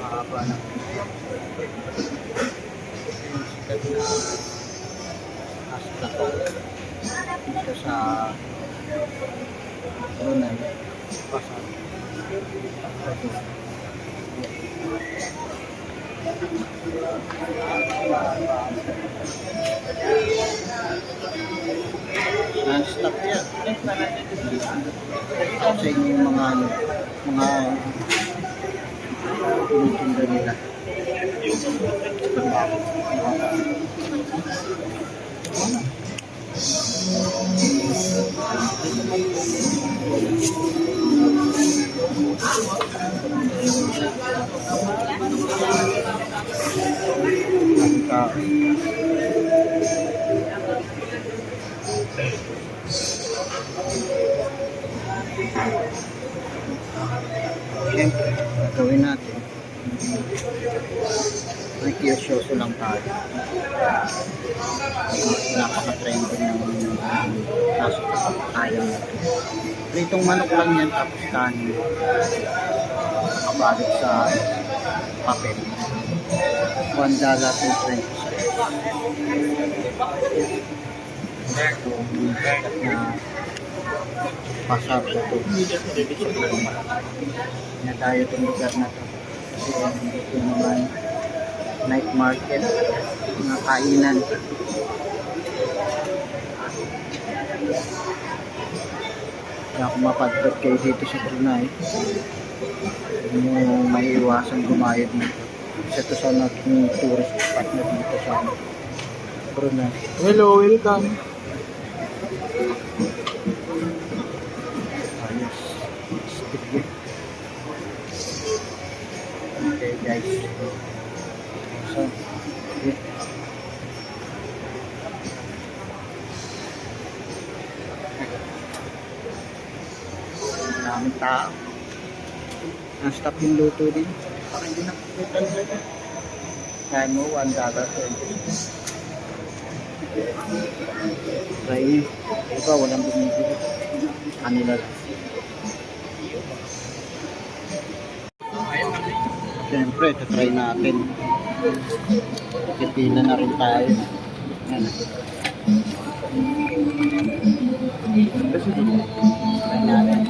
Mahaba na. Yung sikat na hasta dito sa Brunei. Pasar. Non-stop yan. Kasi yung mga tinitinda nila. Siyempre, gawin natin. Nakikiyosyoso lang tayo. Napaka-trending ng kaso ayaw natin. Pritong manok lang yan, tapos kanin. Nakabalot sa papel. $1.20. Na pasar sa ito. Na tayo itong lugar na ito. Kasi ito naman night market, mga kainan. Kaya kung mapadpad kayo dito sa Brunei, hindi mo may iwasan gumayad nito. Isa ito sa naging tourist spot na dito sa Brunei. Hello, welcome. Ayos. Okay guys. So, okay. Maraming tao. Na-stop yung luto din. Parang hindi nakikita nila. Kaya mo, $1.20. Try nyo. Diba, walang bumibili. Kanila lang. Siyempre, try natin. Pipila na rin tayo. Yan. Try natin.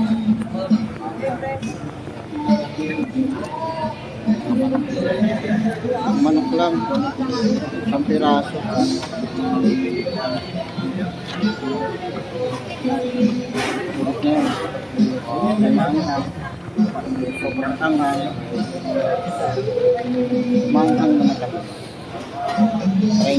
Manok lang. Isang piraso. Manok na yun. May manghang. Sobrang anghang. Manghang na matamis. Try